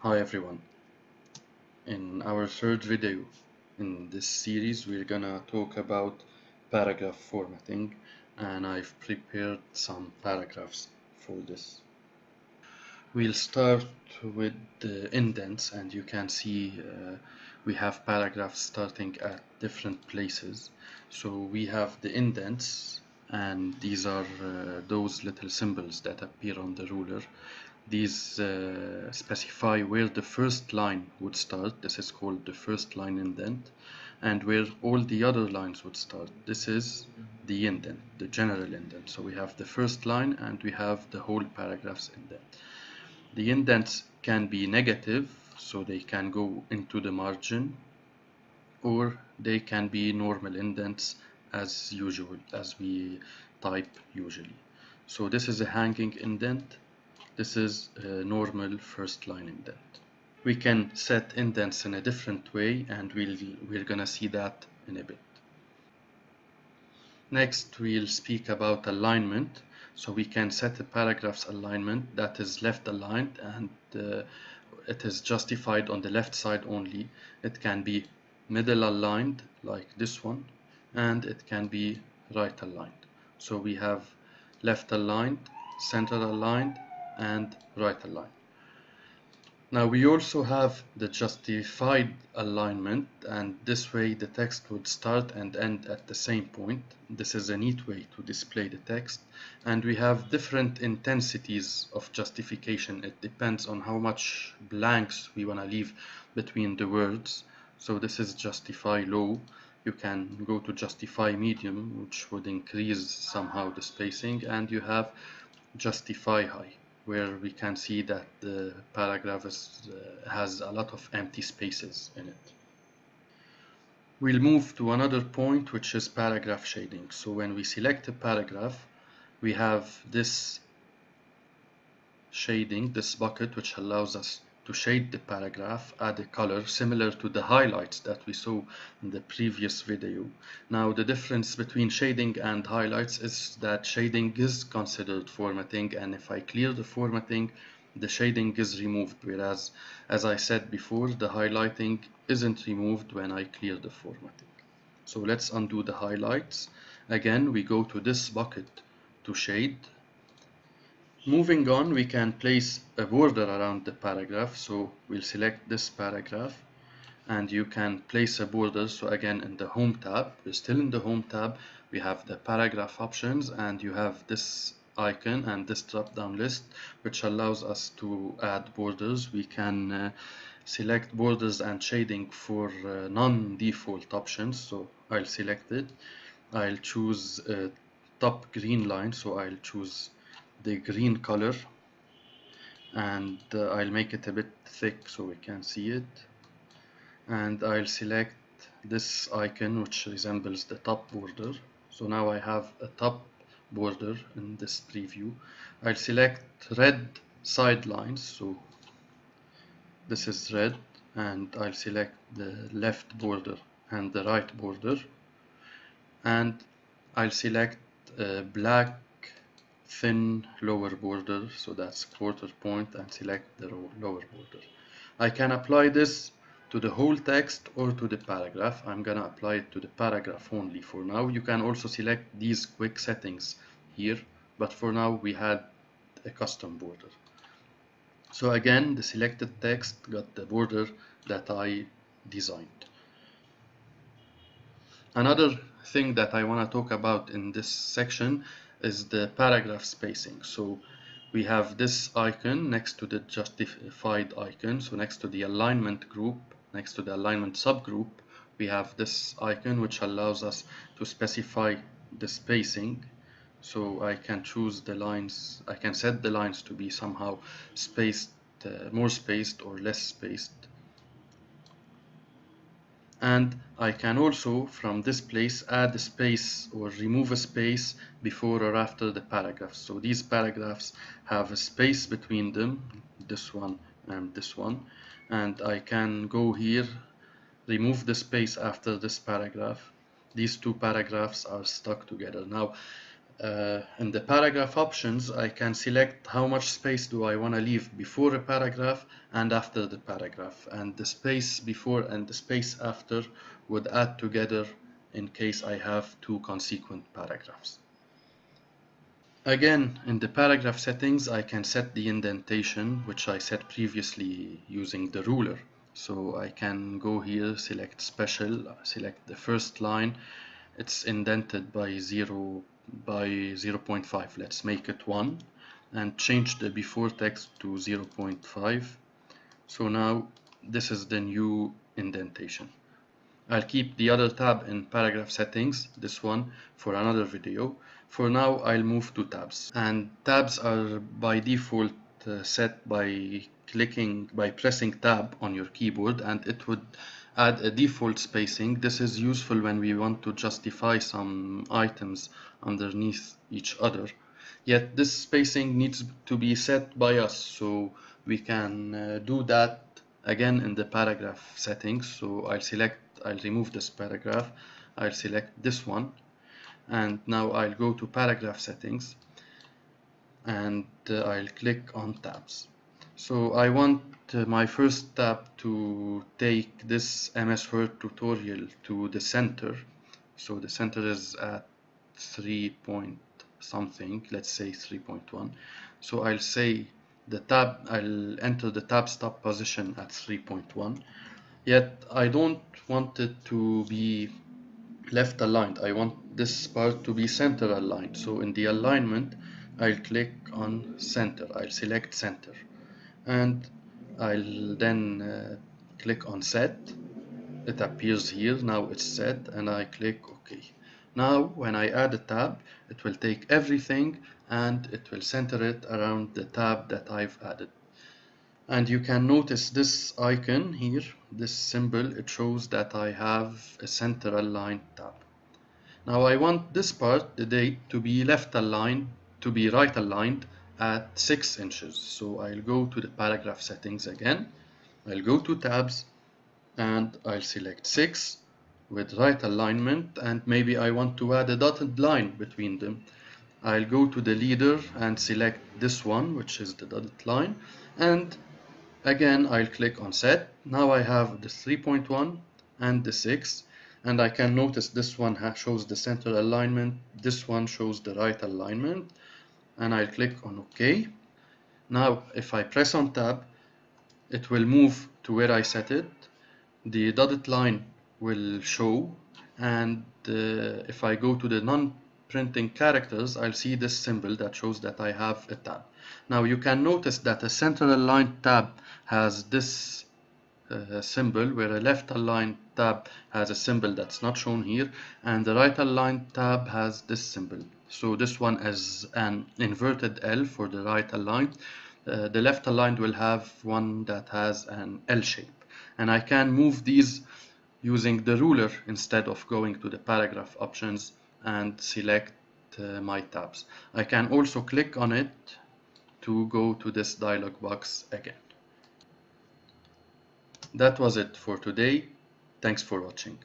Hi everyone. In our third video in this series, we're gonna talk about paragraph formatting, and I've prepared some paragraphs for this. We'll start with the indents, and you can see we have paragraphs starting at different places. So we have the indents, and these are those little symbols that appear on the ruler. These specify where the first line would start. This is called the first line indent, and where all the other lines would start. This is the indent, the general indent. So we have the first line and we have the whole paragraph's indent. The indents can be negative, so they can go into the margin, or they can be normal indents as usual, as we type usually. So this is a hanging indent. This is a normal first line indent. We can set indents in a different way, and we're gonna see that in a bit. Next, we'll speak about alignment. So we can set a paragraph's alignment that is left aligned, and it is justified on the left side only. It can be middle aligned like this one, and it can be right aligned. So we have left aligned, center aligned, and right aligned. Now we also have the justified alignment, and this way the text would start and end at the same point. This is a neat way to display the text, and we have different intensities of justification. It depends on how much blanks we want to leave between the words. So this is justify low. You can go to justify medium, which would increase somehow the spacing, and you have justify high, where we can see that the paragraph has a lot of empty spaces in it. We'll move to another point, which is paragraph shading. So when we select a paragraph, we have this shading, this bucket, which allows us to shade the paragraph, add a color similar to the highlights that we saw in the previous video. Now the difference between shading and highlights is that shading is considered formatting, and if I clear the formatting, the shading is removed, whereas, as I said before, the highlighting isn't removed when I clear the formatting. So let's undo the highlights. Again, we go to this bucket to shade. Moving on, we can place a border around the paragraph. So we'll select this paragraph, and you can place a border. So again, in the home tab, we're still in the home tab, we have the paragraph options, and you have this icon and this drop down list, which allows us to add borders. We can select borders and shading for non-default options. So I'll select it. I'll choose top green line, so I'll choose the green color, and I'll make it a bit thick so we can see it, and I'll select this icon which resembles the top border. So now I have a top border in this preview. I'll select red sidelines, so this is red, and I'll select the left border and the right border, and I'll select black thin lower border, so that's quarter point, and select the lower border. I can apply this to the whole text or to the paragraph. I'm gonna apply it to the paragraph only for now. You can also select these quick settings here, but for now we had a custom border. So again, the selected text got the border that I designed. Another thing that I want to talk about in this section is the paragraph spacing. So we have this icon next to the justified icon. So next to the alignment group, next to the alignment subgroup, we have this icon which allows us to specify the spacing. So I can choose the lines, I can set the lines to be somehow spaced, more spaced or less spaced. And I can also, from this place, add a space or remove a space before or after the paragraphs. So these paragraphs have a space between them, this one and this one, and I can go here, remove the space after this paragraph. These two paragraphs are stuck together. Now, In the paragraph options, I can select how much space do I want to leave before a paragraph and after the paragraph. And the space before and the space after would add together in case I have two consequent paragraphs. Again, in the paragraph settings, I can set the indentation, which I set previously using the ruler. So I can go here, select special, select the first line. It's indented by 0.5. Let's make it 1 and change the before text to 0.5. So now this is the new indentation. I'll keep the other tab in paragraph settings, this one, for another video. For now, I'll move to tabs. And tabs are by default set by pressing tab on your keyboard, and it would add a default spacing. This is useful when we want to justify some items underneath each other. Yet this spacing needs to be set by us, so we can do that again in the paragraph settings. So I'll remove this paragraph, I'll select this one, and now I'll go to paragraph settings and I'll click on tabs. So I want my first tab to take this MS Word tutorial to the center. So the center is at 3 point something, let's say 3.1. So I'll enter the tab stop position at 3.1. Yet I don't want it to be left aligned. I want this part to be center aligned. So in the alignment, I'll click on center. I'll select center. And I'll then click on set. It appears here. Now it's set, and I click OK. Now when I add a tab, it will take everything and it will center it around the tab that I've added. And you can notice this icon here, this symbol, it shows that I have a center aligned tab. Now I want this part, the date, to be left aligned, to be right aligned at 6 inches. So I'll go to the paragraph settings again, I'll go to tabs, and I'll select 6 with right alignment, and maybe I want to add a dotted line between them. I'll go to the leader and select this one, which is the dotted line, and again I'll click on set. Now I have the 3.1 and the 6, and I can notice this one shows the center alignment, this one shows the right alignment, and I'll click on OK. Now if I press on tab, it will move to where I set it. The dotted line will show, and if I go to the non-printing characters, I'll see this symbol that shows that I have a tab. Now you can notice that a center aligned tab has this symbol, where a left aligned tab has a symbol that's not shown here, and the right aligned tab has this symbol. So this one is an inverted L for the right aligned. The left aligned will have one that has an L shape. And I can move these using the ruler instead of going to the paragraph options and select my tabs. I can also click on it to go to this dialog box again. That was it for today. Thanks for watching.